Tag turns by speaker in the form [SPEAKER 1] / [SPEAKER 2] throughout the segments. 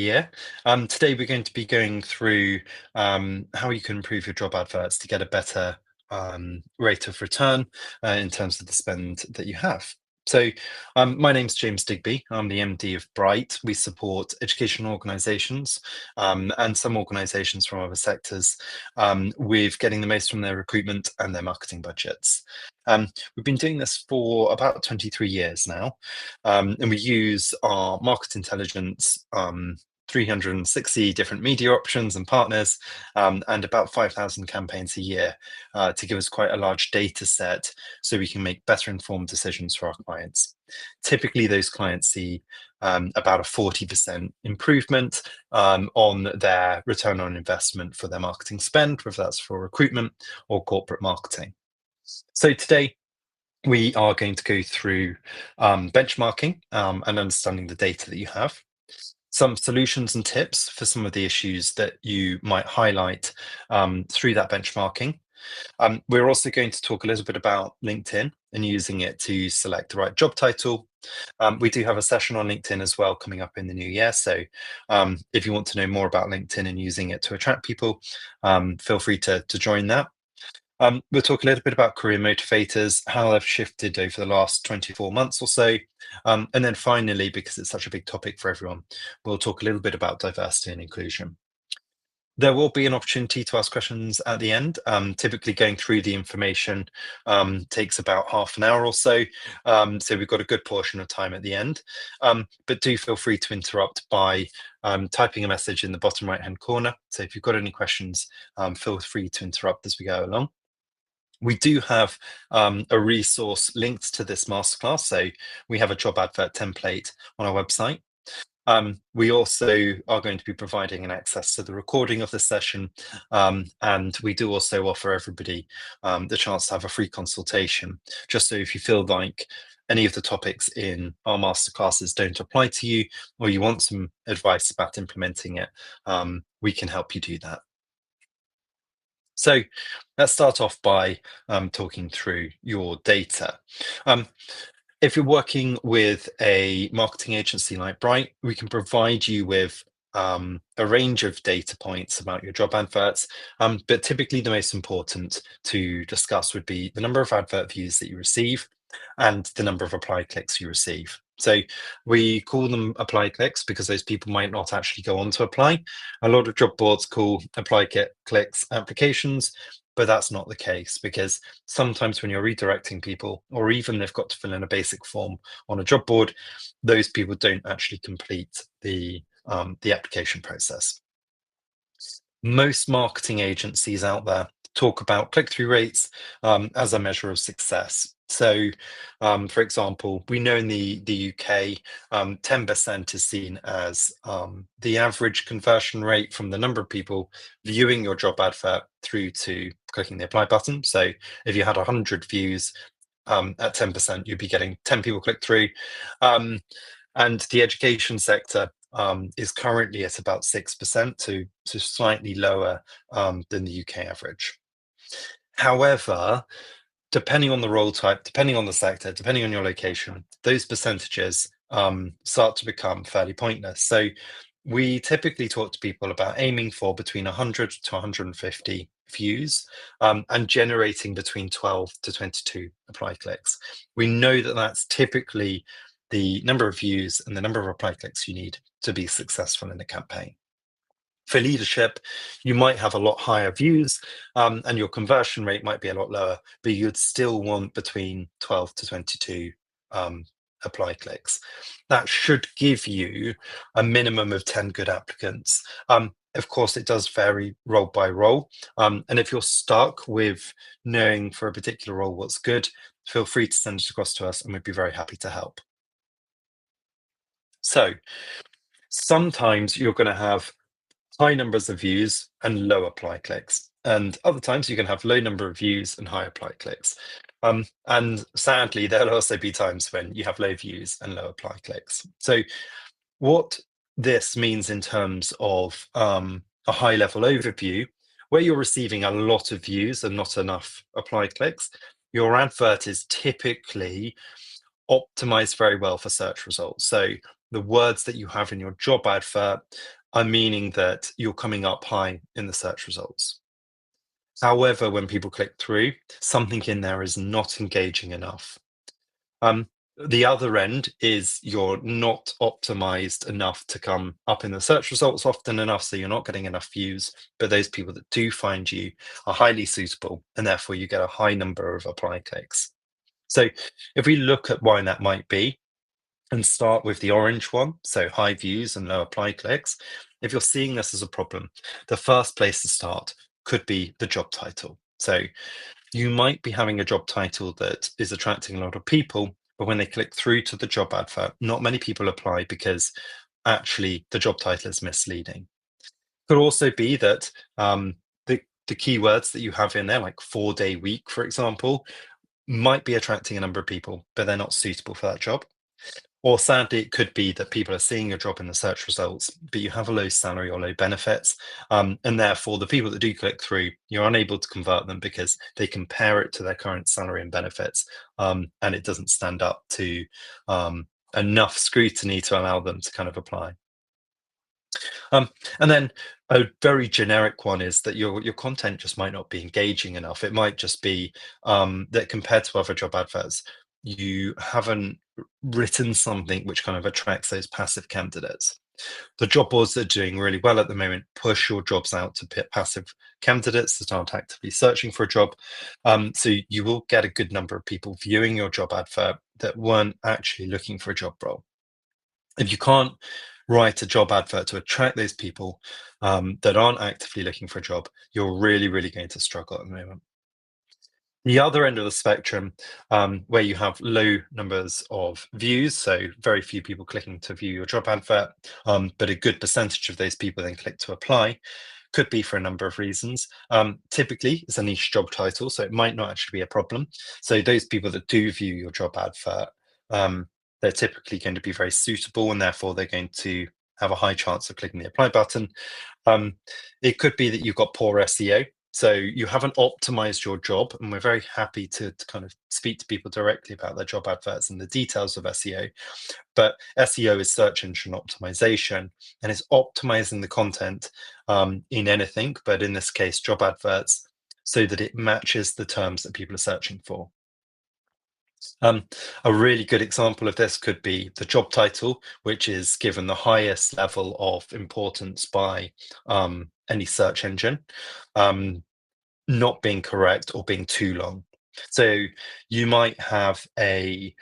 [SPEAKER 1] year. Today we're going to be going through how you can improve your job adverts to get a better rate of return in terms of the spend that you have. So my name's James Digby. I'm the MD of Bright. We support educational organisations and some organisations from other sectors with getting the most from their recruitment and their marketing budgets. We've been doing this for about 23 years now, and we use our market intelligence 360 different media options and partners, and about 5,000 campaigns a year to give us quite a large data set so we can make better informed decisions for our clients. Typically, those clients see about a 40% improvement on their return on investment for their marketing spend, whether that's for recruitment or corporate marketing. So today, we are going to go through benchmarking and understanding the data that you have, some solutions and tips for some of the issues that you might highlight through that benchmarking. We're also going to talk a little bit about LinkedIn and using it to select the right job title. We do have a session on LinkedIn as well coming up in the new year. So if you want to know more about LinkedIn and using it to attract people, feel free to join that. We'll talk a little bit about career motivators, how they've shifted over the last 24 months or so. And then finally, because it's such a big topic for everyone, we'll talk a little bit about diversity and inclusion. There will be an opportunity to ask questions at the end. Typically going through the information takes about half an hour or so. So we've got a good portion of time at the end. But do feel free to interrupt by typing a message in the bottom right-hand corner. So if you've got any questions, feel free to interrupt as we go along. We do have a resource linked to this masterclass. So we have a job advert template on our website. We also are going to be providing an access to the recording of the session. And we do also offer everybody the chance to have a free consultation, just so if you feel like any of the topics in our masterclasses don't apply to you, or you want some advice about implementing it, we can help you do that. So let's start off by talking through your data. If you're working with a marketing agency like Bright, we can provide you with a range of data points about your job adverts, but typically the most important to discuss would be the number of advert views that you receive and the number of apply clicks you receive. So we call them apply clicks because those people might not actually go on to apply. A lot of job boards call apply clicks applications, but that's not the case, because sometimes when you're redirecting people, or even they've got to fill in a basic form on a job board, those people don't actually complete the application process. Most marketing agencies out there talk about click-through rates as a measure of success. So, for example, we know in the UK, 10% is seen as the average conversion rate from the number of people viewing your job advert through to clicking the apply button. So if you had 100 views at 10%, you'd be getting 10 people click through. And the education sector is currently at about 6%, to slightly lower than the UK average. However, depending on the role type, depending on the sector, depending on your location, those percentages start to become fairly pointless. So we typically talk to people about aiming for between 100 to 150 views and generating between 12 to 22 apply clicks. We know that that's typically the number of views and the number of apply clicks you need to be successful in a campaign. For leadership, you might have a lot higher views and your conversion rate might be a lot lower, but you'd still want between 12 to 22 apply clicks. That should give you a minimum of 10 good applicants. Of course, it does vary role by role. And if you're stuck with knowing for a particular role what's good, feel free to send it across to us and we'd be very happy to help. So sometimes you're going to have high numbers of views and low apply clicks. And other times you can have low number of views and high apply clicks. And sadly, there'll also be times when you have low views and low apply clicks. So what this means in terms of a high level overview, where you're receiving a lot of views and not enough apply clicks, your advert is typically optimized very well for search results. So the words that you have in your job advert are meaning that you're coming up high in the search results. However, when people click through, something in there is not engaging enough. Um, the other end is you're not optimized enough to come up in the search results often enough, so you're not getting enough views. But those people that do find you are highly suitable, and therefore you get a high number of apply clicks. So if we look at why that might be, and start with the orange one, so high views and low apply clicks, if you're seeing this as a problem, the first place to start could be the job title. So you might be having a job title that is attracting a lot of people, but when they click through to the job advert, not many people apply because actually the job title is misleading. Could also be that the keywords that you have in there, like 4-day week, for example, might be attracting a number of people, but they're not suitable for that job. Or sadly, it could be that people are seeing your job in the search results, but you have a low salary or low benefits. And therefore, the people that do click through, you're unable to convert them because they compare it to their current salary and benefits, and it doesn't stand up to enough scrutiny to allow them to kind of apply. And then a very generic one is that your content just might not be engaging enough. It might just be that compared to other job adverts, you haven't written something which kind of attracts those passive candidates. The job boards that are doing really well at the moment push your jobs out to passive candidates that aren't actively searching for a job. So you will get a good number of people viewing your job advert that weren't actually looking for a job role. If you can't write a job advert to attract those people that aren't actively looking for a job, you're really, really going to struggle at the moment. The other end of the spectrum, where you have low numbers of views, so very few people clicking to view your job advert, but a good percentage of those people then click to apply, could be for a number of reasons. Typically, it's a niche job title, so it might not actually be a problem. So those people that do view your job advert, they're typically going to be very suitable, and therefore they're going to have a high chance of clicking the apply button. It could be that you've got poor SEO. So you haven't optimized your job, and we're very happy to kind of speak to people directly about their job adverts and the details of SEO. But SEO is search engine optimization, and it's optimizing the content in anything, but in this case, job adverts, so that it matches the terms that people are searching for. A really good example of this could be the job title, which is given the highest level of importance by any search engine, not being correct or being too long. So you might have a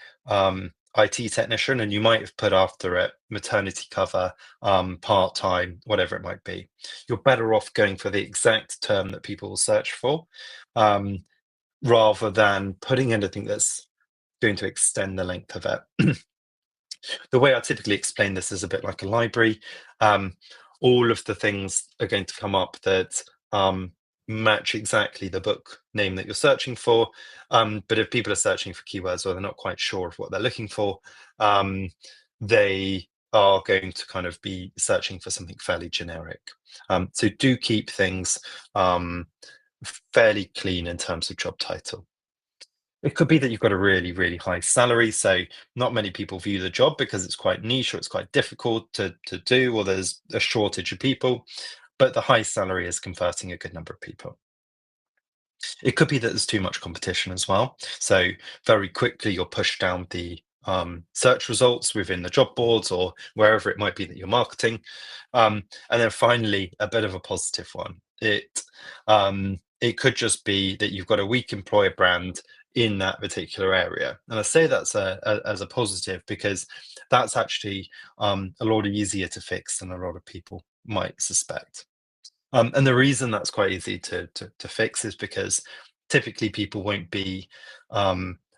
[SPEAKER 1] IT technician, and you might have put after it maternity cover, part-time, whatever it might be. You're better off going for the exact term that people will search for, rather than putting anything that's going to extend the length of it. The way I typically explain this is a bit like a library. All of the things are going to come up that match exactly the book name that you're searching for. But if people are searching for keywords or they're not quite sure of what they're looking for, they are going to kind of be searching for something fairly generic. So do keep things fairly clean in terms of job title. It could be that you've got a really, really high salary, so not many people view the job because it's quite niche or it's quite difficult to do, or there's a shortage of people, but the high salary is converting a good number of people. It could be that there's too much competition as well. So very quickly you're pushed down the search results within the job boards or wherever it might be that you're marketing. And then finally, a bit of a positive one. It could just be that you've got a weak employer brand in that particular area. And I say that's as a positive because that's actually a lot easier to fix than a lot of people might suspect. And the reason that's quite easy to fix is because typically people won't be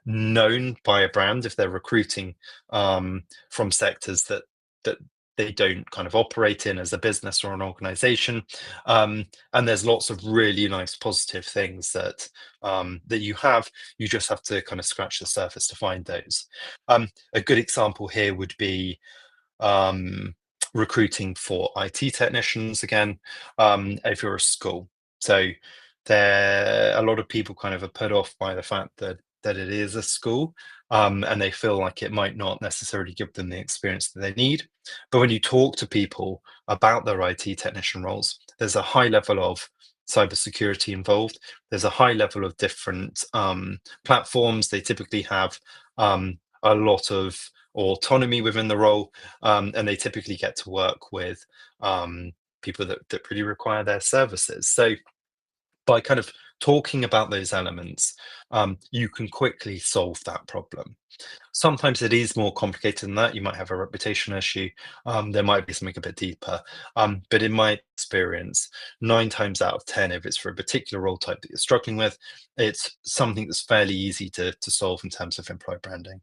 [SPEAKER 1] known by a brand if they're recruiting from sectors that they don't kind of operate in as a business or an organization. And there's lots of really nice positive things that that you have. You just have to kind of scratch the surface to find those. A good example here would be recruiting for IT technicians again, if you're a school. So there, a lot of people kind of are put off by the fact that that it is a school, and they feel like it might not necessarily give them the experience that they need. But when you talk to people about their IT technician roles, there's a high level of cybersecurity involved. There's a high level of different platforms. They typically have a lot of autonomy within the role, and they typically get to work with people that really require their services. So by kind of talking about those elements, you can quickly solve that problem. Sometimes it is more complicated than that. You might have a reputation issue. There might be something a bit deeper. But in my experience, 9 times out of 10, if it's for a particular role type that you're struggling with, it's something that's fairly easy to solve in terms of employer branding.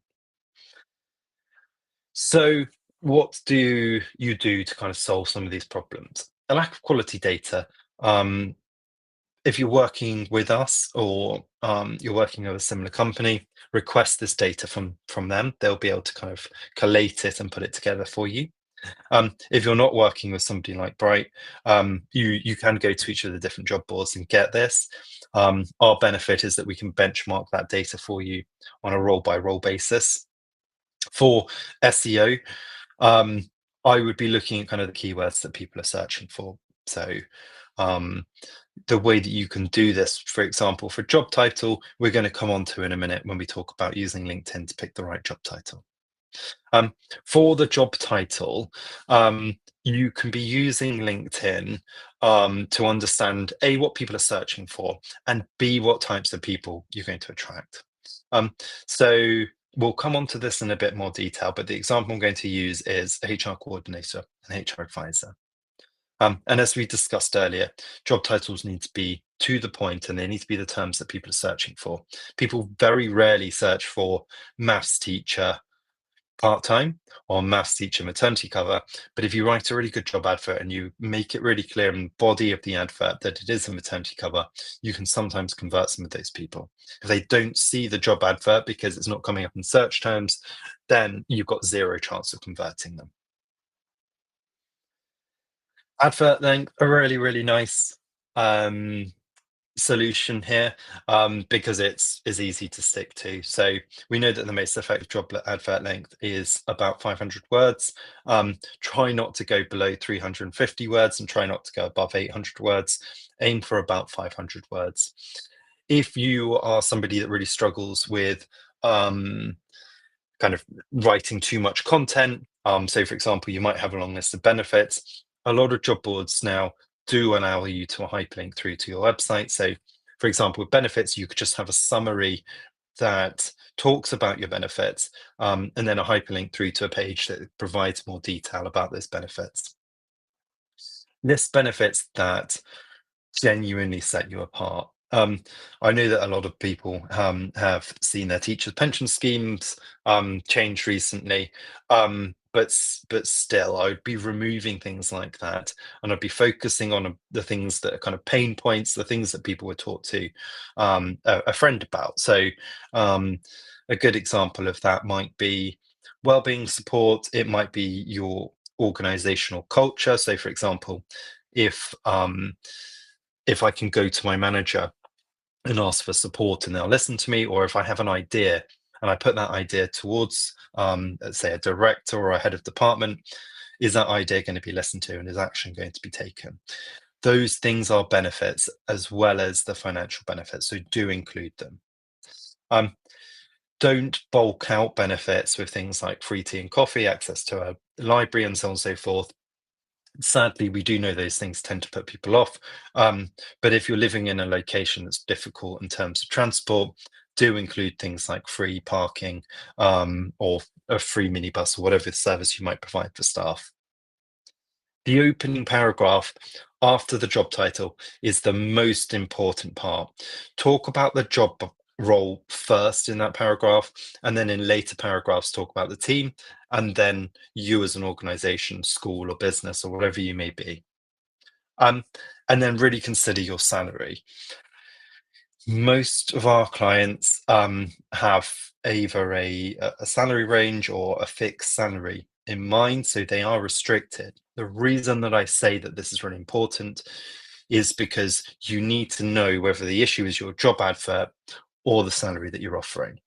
[SPEAKER 1] So, what do you do to kind of solve some of these problems? A lack of quality data. Um, if you're working with us or you're working with a similar company, request this data from them. They'll be able to kind of collate it and put it together for you. If you're not working with somebody like Bright, you can go to each of the different job boards and get this. Our benefit is that we can benchmark that data for you on a role by role basis. For SEO, um, I would be looking at kind of the keywords that people are searching for. So um, the way that you can do this, for example, for job title, we're going to come on to in a minute when we talk about using LinkedIn to pick the right job title. Um, for the job title, you can be using LinkedIn to understand A, what people are searching for, and B, what types of people you're going to attract. So we'll come on to this in a bit more detail, but the example I'm going to use is a HR coordinator and HR advisor. And as we discussed earlier, job titles need to be to the point and they need to be the terms that people are searching for. People very rarely search for maths teacher part-time or maths teacher maternity cover. But if you write a really good job advert and you make it really clear in the body of the advert that it is a maternity cover, you can sometimes convert some of those people. If they don't see the job advert because it's not coming up in search terms, then you've got zero chance of converting them. Advert length, a really, really nice um, solution here, because it's is easy to stick to. So we know that the most effective advert length is about 500 words. Try not to go below 350 words and try not to go above 800 words. Aim for about 500 words. If you are somebody that really struggles with kind of writing too much content, so for example, you might have a long list of benefits. A lot of job boards now do allow you to hyperlink through to your website. So, for example, with benefits, you could just have a summary that talks about your benefits, and then a hyperlink through to a page that provides more detail about those benefits. List benefits that genuinely set you apart. I know that a lot of people have seen their teachers' pension schemes change recently, but still, I would be removing things like that, and I'd be focusing on the things that are kind of pain points, the things that people were taught to a friend about. So, a good example of that might be well-being support. It might be your organizational culture. So, for example, if if I can go to my manager and ask for support and they'll listen to me, or if I have an idea and I put that idea towards, let's say, a director or a head of department, is that idea going to be listened to and is action going to be taken? Those things are benefits as well as the financial benefits, so do include them. Um, don't bulk out benefits with things like free tea and coffee, access to a library, and so on and so forth. Sadly, we do know those things tend to put people off. But if you're living in a location that's difficult in terms of transport, do include things like free parking, or a free minibus or whatever service you might provide for staff. The opening paragraph after the job title is the most important part. Talk about the job role first in that paragraph, and then in later paragraphs, talk about the team, and then you as an organization, school or business or whatever you may be. And then really consider your salary. Most of our clients have either a salary range or a fixed salary in mind, so they are restricted. The reason that I say that this is really important is because you need to know whether the issue is your job advert or the salary that you're offering.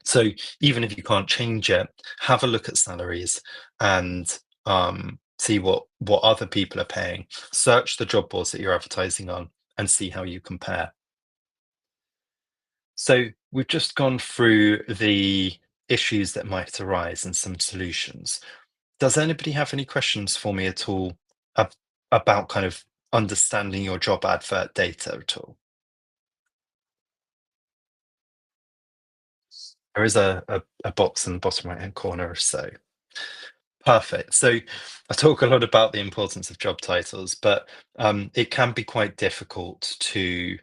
[SPEAKER 1] So even if you can't change it, have a look at salaries and see what other people are paying. Search the job boards that you're advertising on and see how you compare. So we've just gone through the issues that might arise and some solutions. Does anybody have any questions for me at all about kind of understanding your job advert data at all? There is a box in the bottom right hand corner or so. Perfect. So I talk a lot about the importance of job titles, but it can be quite difficult to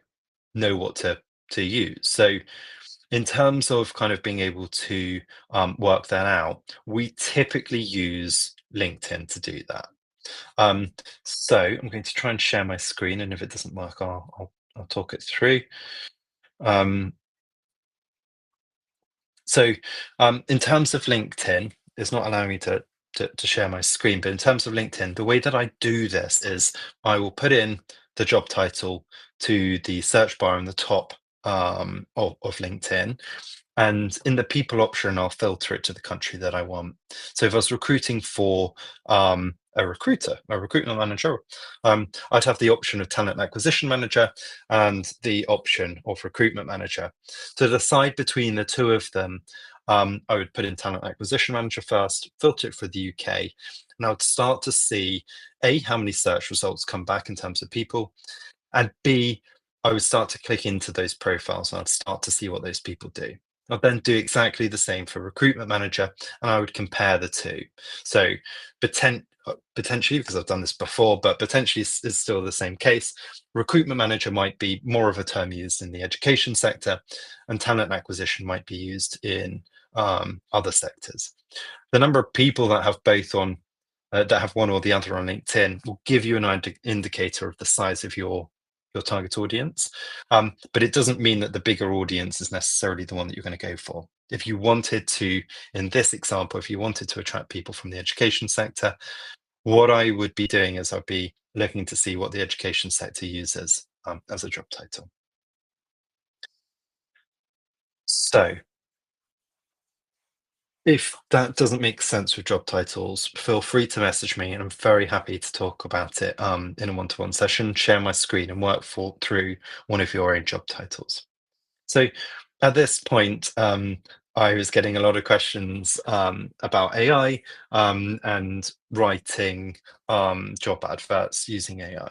[SPEAKER 1] know what to use. So in terms of kind of being able to work that out, we typically use LinkedIn to do that. Um, so I'm going to try and share my screen, and if it doesn't work, I'll talk it through. Um, so in terms of LinkedIn, it's not allowing me to share my screen, but in terms of LinkedIn, the way that I do this is I will put in the job title to the search bar in the top of LinkedIn. And in the people option, I'll filter it to the country that I want. So if I was recruiting for a recruiter, a recruitment manager, I'd have the option of talent acquisition manager and the option of recruitment manager. To decide between the two of them, I would put in talent acquisition manager first, filter it for the UK, and I would start to see A, how many search results come back in terms of people, and B, I would start to click into those profiles and I'd start to see what those people do. I'd then do exactly the same for recruitment manager and I would compare the two. So potentially, because I've done this before, but potentially is still the same case, recruitment manager might be more of a term used in the education sector and talent acquisition might be used in other sectors. The number of people that have both on that have one or the other on LinkedIn will give you an indicator of the size of your target audience. But it doesn't mean that the bigger audience is necessarily the one that you're going to go for. If you wanted to, in this example, if you wanted to attract people from the education sector, what I would be doing is I'd be looking to see what the education sector uses as a job title. So if that doesn't make sense with job titles, feel free to message me, and I'm very happy to talk about it in a one-to-one session, share my screen, and work through one of your own job titles. So at this point, I was getting a lot of questions about AI and writing job adverts using AI.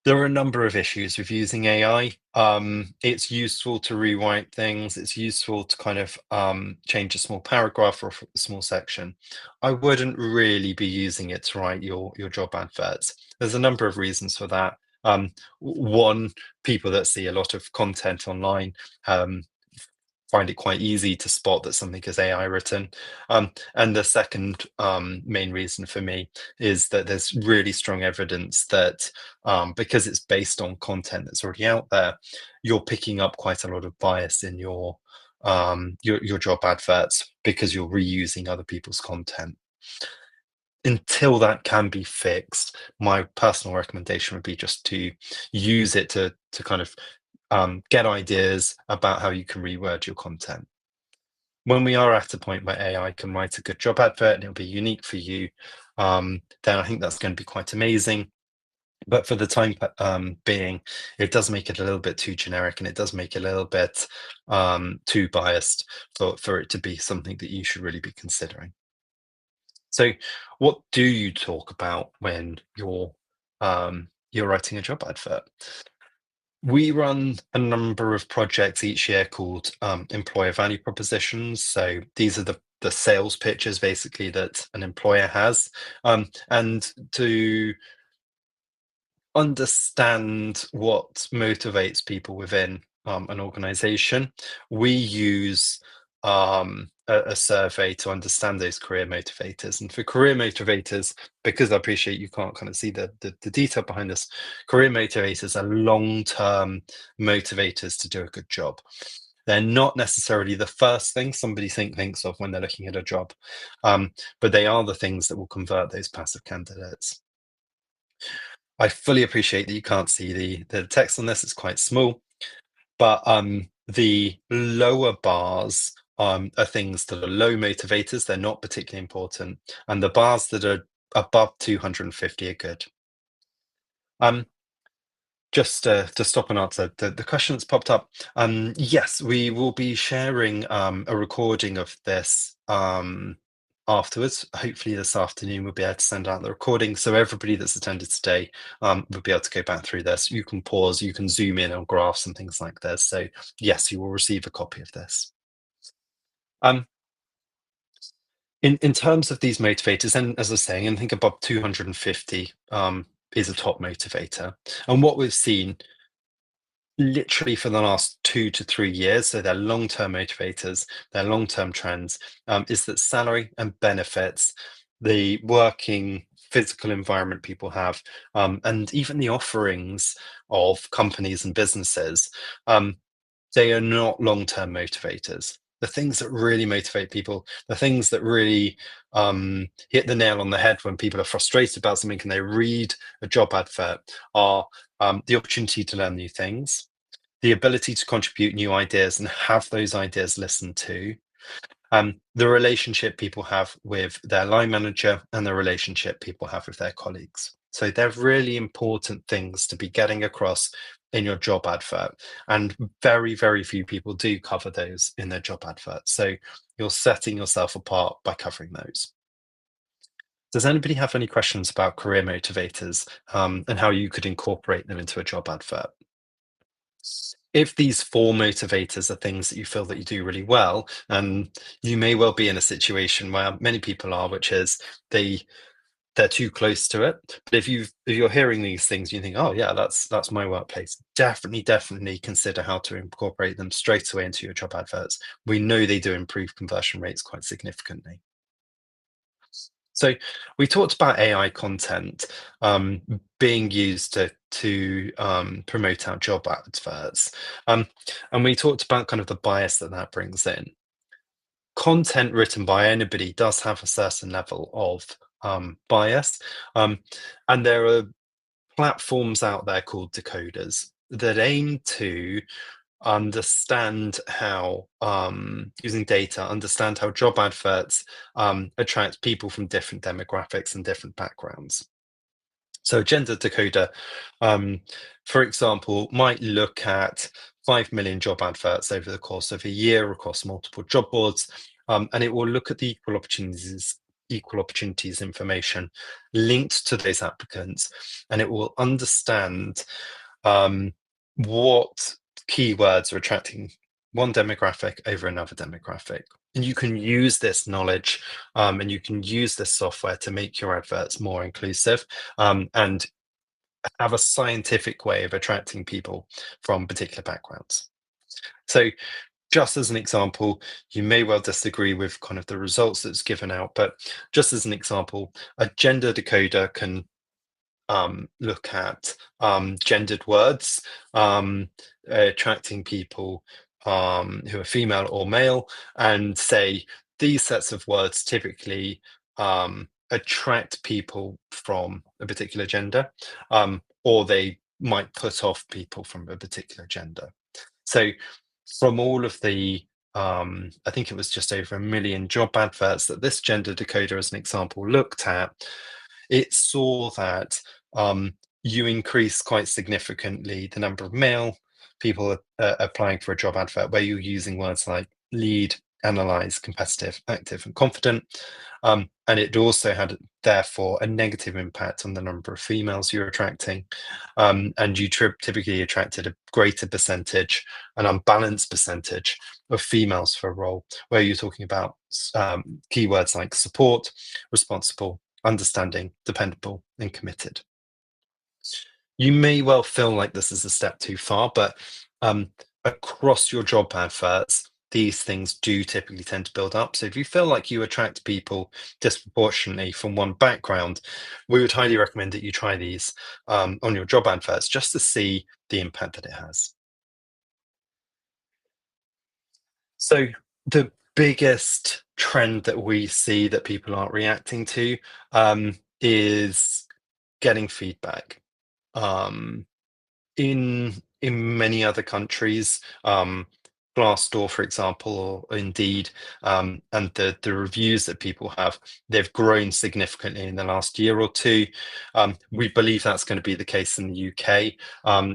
[SPEAKER 1] There are a number of issues with using AI. It's useful to rewrite things. It's useful to kind of change a small paragraph or a small section. I wouldn't really be using it to write your job adverts. There's a number of reasons for that. One, people that see a lot of content online um, find it quite easy to spot that something is AI written. And the second main reason for me is that there's really strong evidence that because it's based on content that's already out there, you're picking up quite a lot of bias in your job adverts because you're reusing other people's content. Until that can be fixed, my personal recommendation would be just to use it to kind of get ideas about how you can reword your content. When we are at a point where AI can write a good job advert and it'll be unique for you, then I think that's going to be quite amazing. But for the time being, it does make it a little bit too generic and it does make it a little bit too biased for it to be something that you should really be considering. So, what do you talk about when you're writing a job advert? We run a number of projects each year called employer value propositions. So these are the sales pitches basically that an employer has. And to understand what motivates people within an organization, we use a survey to understand those career motivators. And for career motivators, because I appreciate you can't kind of see the detail behind this, career motivators are long-term motivators to do a good job. They're not necessarily the first thing somebody thinks of when they're looking at a job, but they are the things that will convert those passive candidates. I fully appreciate that you can't see the text on this, it's quite small. But the lower bars are things that are low motivators, they're not particularly important, and the bars that are above 250 are good. Um, just to stop and answer the question that's popped up, yes, we will be sharing a recording of this afterwards. Hopefully, this afternoon we'll be able to send out the recording, so everybody that's attended today will be able to go back through this. You can pause, you can zoom in on graphs and things like this. So, yes, you will receive a copy of this. Um, in terms of these motivators, and as I was saying, I think above 250 is a top motivator. And what we've seen literally for the last 2 to 3 years, so they're long-term motivators, they're long-term trends, is that salary and benefits, the working physical environment people have, and even the offerings of companies and businesses, um, they are not long-term motivators. The things that really motivate people, the things that really hit the nail on the head when people are frustrated about something and they read a job advert are the opportunity to learn new things, the ability to contribute new ideas and have those ideas listened to, the relationship people have with their line manager, and the relationship people have with their colleagues. So they're really important things to be getting across in your job advert. And very, very few people do cover those in their job advert. So you're setting yourself apart by covering those. Does anybody have any questions about career motivators and how you could incorporate them into a job advert? If these four motivators are things that you feel that you do really well, and you may well be in a situation where many people are, which is they're too close to it. But if you're hearing these things, you think, oh yeah, that's my workplace. Definitely consider how to incorporate them straight away into your job adverts. We know they do improve conversion rates quite significantly. So we talked about AI content being used to promote our job adverts, and we talked about kind of the bias that that brings in. Content written by anybody does have a certain level of bias, um, and there are platforms out there called decoders that aim to understand how using data, understand how job adverts attract people from different demographics and different backgrounds. So a gender decoder, um, for example, might look at 5 million job adverts over the course of a year across multiple job boards, and it will look at the equal opportunities information linked to those applicants, and it will understand um, what keywords are attracting one demographic over another demographic. And you can use this knowledge and you can use this software to make your adverts more inclusive and have a scientific way of attracting people from particular backgrounds. So, just as an example, you may well disagree with kind of the results that's given out, but just as an example, a gender decoder can look at gendered words, attracting people who are female or male, and say these sets of words typically attract people from a particular gender, or they might put off people from a particular gender. So, from all of the I think it was just over 1 million job adverts that this gender decoder, as an example, looked at, it saw that you increase quite significantly the number of male people applying for a job advert where you're using words like lead, analyze, competitive, active, and confident. And it also had, therefore, a negative impact on the number of females you're attracting. And you typically attracted a greater percentage, an unbalanced percentage of females for a role where you're talking about keywords like support, responsible, understanding, dependable, and committed. You may well feel like this is a step too far, but across your job adverts, these things do typically tend to build up. So if you feel like you attract people disproportionately from one background, we would highly recommend that you try these on your job adverts just to see the impact that it has. So the biggest trend that we see that people aren't reacting to is getting feedback. In in many other countries, Glassdoor, for example, or Indeed, and the reviews that people have, they've grown significantly in the last year or two. We believe that's going to be the case in the UK.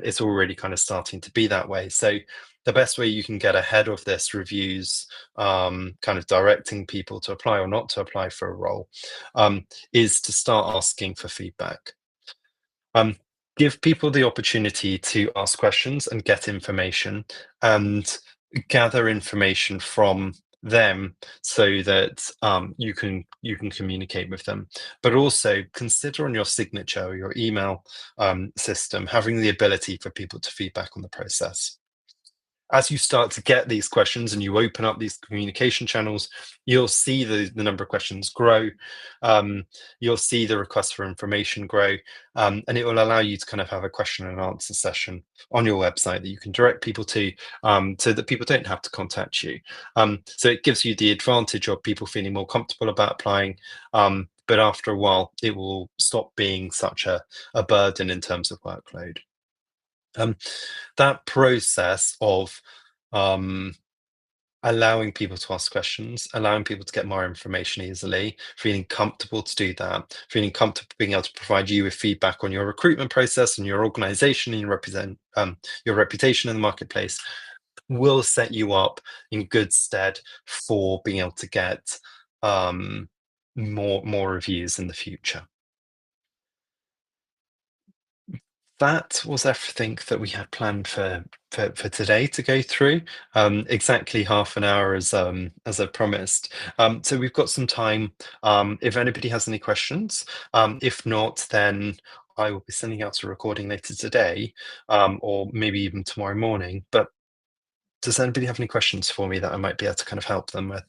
[SPEAKER 1] It's already kind of starting to be that way. So the best way you can get ahead of this reviews, kind of directing people to apply or not to apply for a role, is to start asking for feedback. Um, Give people the opportunity to ask questions and get information and gather information from them so that you can communicate with them. But also consider on your signature or your email system having the ability for people to feedback on the process. As you start to get these questions and you open up these communication channels, you'll see the number of questions grow. You'll see the request for information grow, and it will allow you to kind of have a question and answer session on your website that you can direct people to, so that people don't have to contact you. So it gives you the advantage of people feeling more comfortable about applying. But after a while, it will stop being such a burden in terms of workload. Um, that process of um, allowing people to ask questions, allowing people to get more information easily, feeling comfortable to do that, feeling comfortable being able to provide you with feedback on your recruitment process and your organization and your reputation in the marketplace will set you up in good stead for being able to get um, more reviews in the future. That was everything that we had planned for today to go through. Exactly half an hour as I promised. So we've got some time. If anybody has any questions, if not, then I will be sending out a recording later today, or maybe even tomorrow morning. But does anybody have any questions for me that I might be able to kind of help them with?